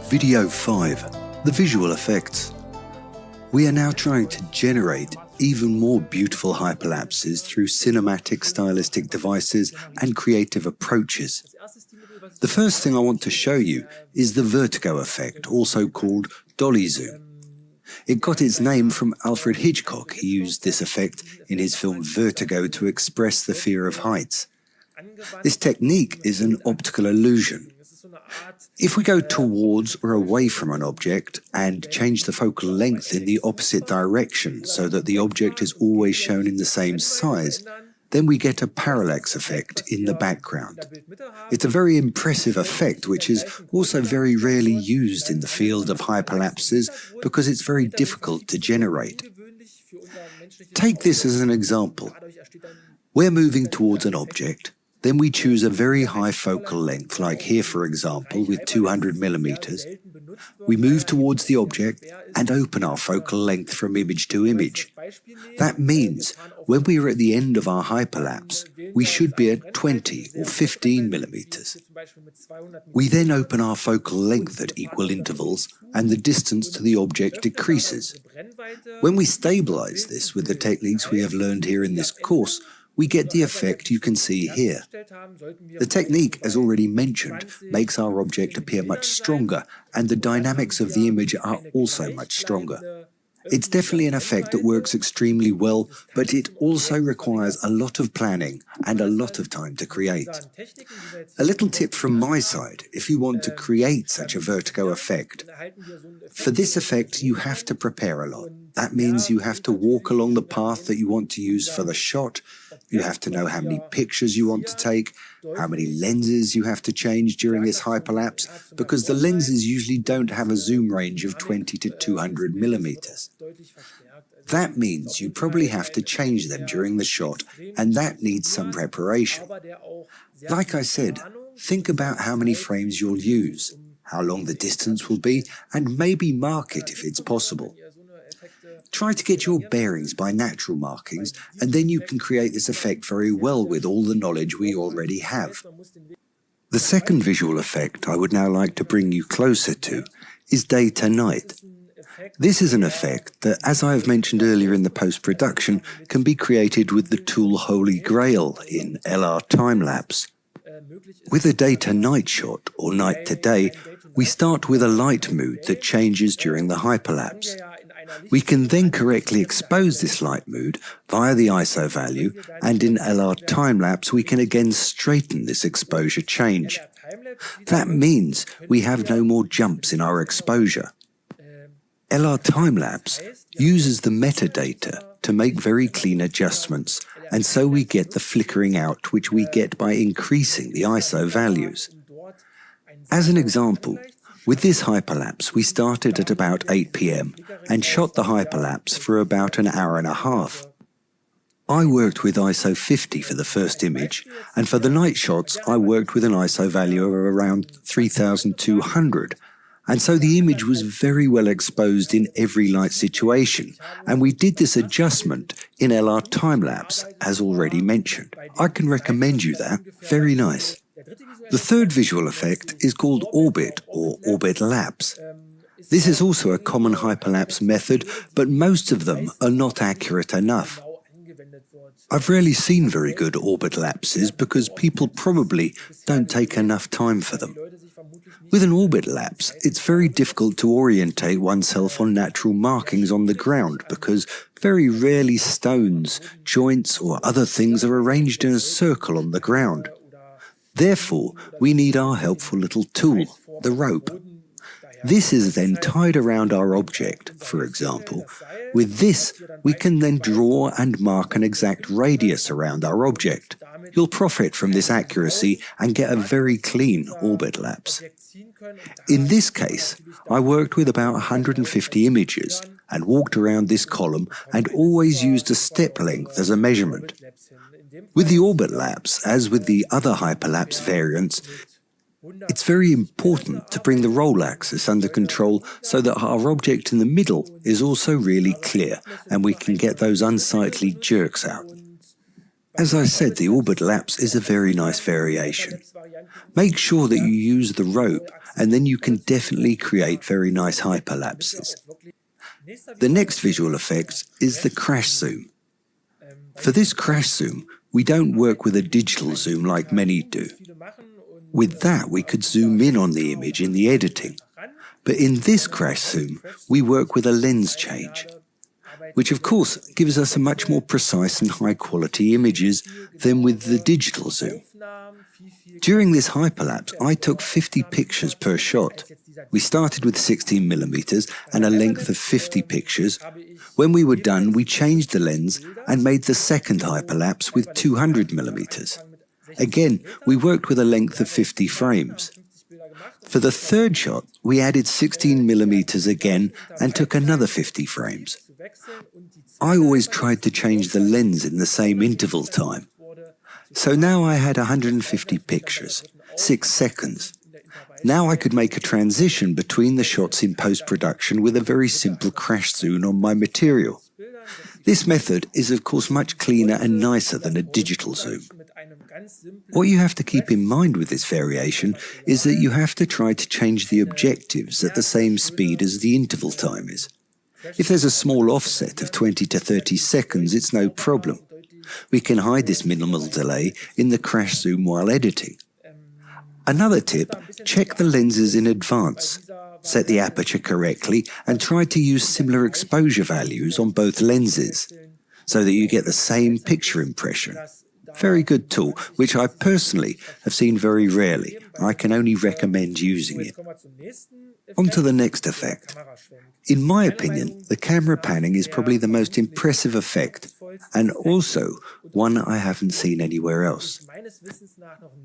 Video 5. The visual effects. We are now trying to generate even more beautiful hyperlapses through cinematic stylistic devices and creative approaches. The first thing I want to show you is the vertigo effect, also called dolly zoom. It got its name from Alfred Hitchcock. He used this effect in his film Vertigo to express the fear of heights. This technique is an optical illusion. If we go towards or away from an object and change the focal length in the opposite direction so that the object is always shown in the same size, then we get a parallax effect in the background. It's a very impressive effect which is also very rarely used in the field of hyperlapses because it's very difficult to generate. Take this as an example. We're moving towards an object. Then we choose a very high focal length, like here for example with 200 millimeters. We move towards the object and open our focal length from image to image. That means when we are at the end of our hyperlapse, we should be at 20 or 15 millimeters. We then open our focal length at equal intervals and the distance to the object decreases. When we stabilize this with the techniques we have learned here in this course, we get the effect you can see here. The technique, as already mentioned, makes our object appear much stronger, and the dynamics of the image are also much stronger. It's definitely an effect that works extremely well, but it also requires a lot of planning and a lot of time to create. A little tip from my side, if you want to create such a vertigo effect. For this effect, you have to prepare a lot. That means you have to walk along the path that you want to use for the shot. You have to know how many pictures you want to take, how many lenses you have to change during this hyperlapse, because the lenses usually don't have a zoom range of 20 to 200 millimeters. That means you probably have to change them during the shot, and that needs some preparation. Like I said, think about how many frames you'll use, how long the distance will be, and maybe mark it if it's possible. Try to get your bearings by natural markings, and then you can create this effect very well with all the knowledge we already have. The second visual effect I would now like to bring you closer to is day to night. This is an effect that, as I have mentioned earlier in the post-production, can be created with the tool Holy Grail in LR time-lapse. With a day-to-night shot, or night-to-day, we start with a light mood that changes during the hyperlapse. We can then correctly expose this light mood via the ISO value, and in LR time-lapse we can again straighten this exposure change. That means we have no more jumps in our exposure. LR time-lapse uses the metadata to make very clean adjustments, and so we get the flickering out which we get by increasing the ISO values. As an example, with this hyperlapse, we started at about 8 p.m. and shot the hyperlapse for about an hour and a half. I worked with ISO 50 for the first image, and for the night shots I worked with an ISO value of around 3200, and so the image was very well exposed in every light situation, and we did this adjustment in LR time-lapse, as already mentioned. I can recommend you that. Very nice. The third visual effect is called orbit or orbit lapse. This is also a common hyperlapse method, but most of them are not accurate enough. I've rarely seen very good orbit lapses because people probably don't take enough time for them. With an orbit lapse, it's very difficult to orientate oneself on natural markings on the ground because very rarely stones, joints or other things are arranged in a circle on the ground. Therefore, we need our helpful little tool, the rope. This is then tied around our object, for example. With this, we can then draw and mark an exact radius around our object. You'll profit from this accuracy and get a very clean orbit lapse. In this case, I worked with about 150 images and walked around this column and always used a step length as a measurement. With the orbit lapse, as with the other hyperlapse variants, it's very important to bring the roll axis under control so that our object in the middle is also really clear and we can get those unsightly jerks out. As I said, the orbit lapse is a very nice variation. Make sure that you use the rope and then you can definitely create very nice hyperlapses. The next visual effect is the crash zoom. For this crash zoom, we don't work with a digital zoom like many do. With that, we could zoom in on the image in the editing. But in this crash zoom, we work with a lens change, which of course gives us a much more precise and high-quality images than with the digital zoom. During this hyperlapse, I took 50 pictures per shot. We started with 16mm and a length of 50 pictures. When we were done, we changed the lens and made the second hyperlapse with 200mm. Again, we worked with a length of 50 frames. For the third shot, we added 16mm again and took another 50 frames. I always tried to change the lens in the same interval time. So now I had 150 pictures, 6 seconds. Now I could make a transition between the shots in post-production with a very simple crash zoom on my material. This method is of course much cleaner and nicer than a digital zoom. What you have to keep in mind with this variation is that you have to try to change the objectives at the same speed as the interval time is. If there's a small offset of 20 to 30 seconds, it's no problem. We can hide this minimal delay in the crash zoom while editing. Another tip, check the lenses in advance. Set the aperture correctly and try to use similar exposure values on both lenses so that you get the same picture impression. Very good tool, which I personally have seen very rarely. I can only recommend using it. On to the next effect. In my opinion, the camera panning is probably the most impressive effect, and also one I haven't seen anywhere else.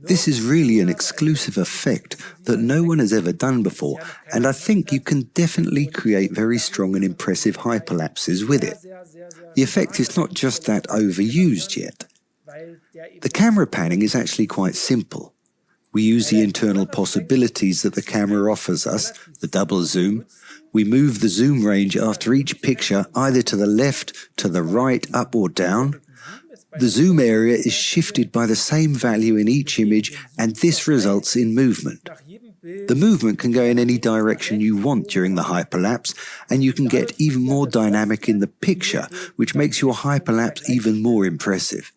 This is really an exclusive effect that no one has ever done before, and I think you can definitely create very strong and impressive hyperlapses with it. The effect is not just that overused yet. The camera panning is actually quite simple. We use the internal possibilities that the camera offers us, the double zoom. We move the zoom range after each picture either to the left, to the right, up or down. The zoom area is shifted by the same value in each image, and this results in movement. The movement can go in any direction you want during the hyperlapse, and you can get even more dynamic in the picture, which makes your hyperlapse even more impressive.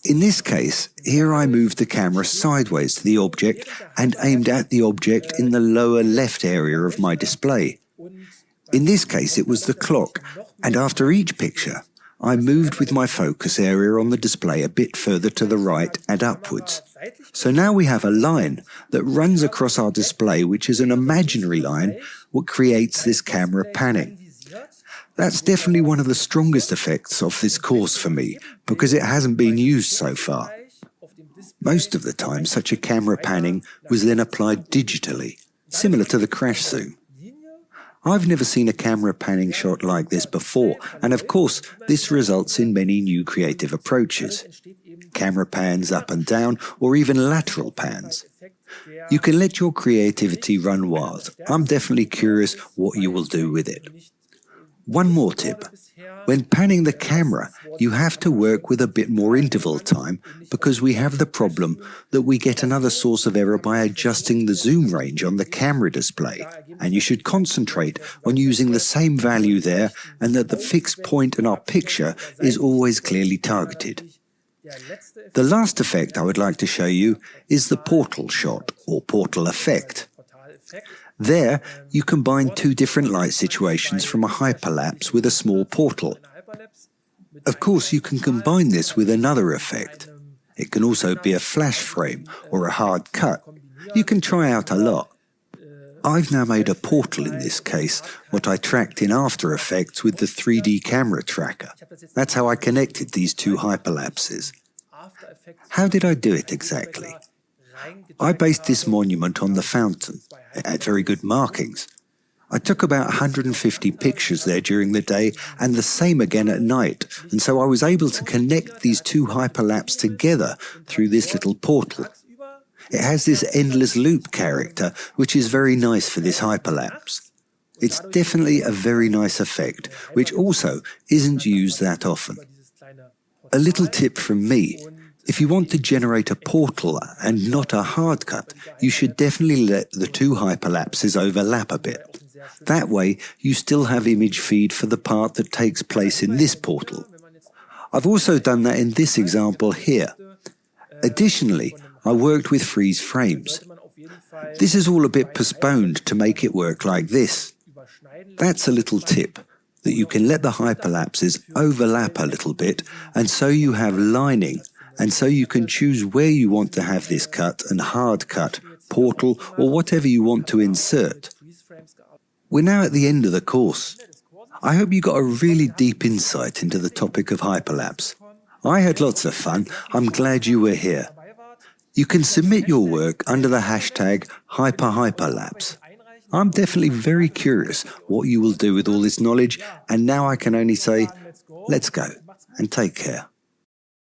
In this case, here I moved the camera sideways to the object and aimed at the object in the lower left area of my display. In this case, it was the clock, and after each picture, I moved with my focus area on the display a bit further to the right and upwards. So now we have a line that runs across our display, which is an imaginary line, what creates this camera panning. That's definitely one of the strongest effects of this course for me, because it hasn't been used so far. Most of the time, such a camera panning was then applied digitally, similar to the crash zoom. I've never seen a camera panning shot like this before, and of course, this results in many new creative approaches. Camera pans up and down, or even lateral pans. You can let your creativity run wild. I'm definitely curious what you will do with it. One more tip. When panning the camera, you have to work with a bit more interval time because we have the problem that we get another source of error by adjusting the zoom range on the camera display, and you should concentrate on using the same value there and that the fixed point in our picture is always clearly targeted. The last effect I would like to show you is the portal shot or portal effect. There, you combine two different light situations from a hyperlapse with a small portal. Of course, you can combine this with another effect. It can also be a flash frame or a hard cut. You can try out a lot. I've now made a portal in this case, what I tracked in After Effects with the 3D camera tracker. That's how I connected these two hyperlapses. How did I do it exactly? I based this monument on the fountain. It had very good markings. I took about 150 pictures there during the day and the same again at night, and so I was able to connect these two hyperlapses together through this little portal. It has this endless loop character, which is very nice for this hyperlapse. It's definitely a very nice effect, which also isn't used that often. A little tip from me. If you want to generate a portal and not a hard cut, you should definitely let the two hyperlapses overlap a bit. That way, you still have image feed for the part that takes place in this portal. I've also done that in this example here. Additionally, I worked with freeze frames. This is all a bit postponed to make it work like this. That's a little tip, that you can let the hyperlapses overlap a little bit, and so you have lining, and so you can choose where you want to have this cut and hard cut, portal, or whatever you want to insert. We're now at the end of the course. I hope you got a really deep insight into the topic of hyperlapse. I had lots of fun. I'm glad you were here. You can submit your work under the hashtag #HyperLapse. I'm definitely very curious what you will do with all this knowledge, and now I can only say, let's go and take care.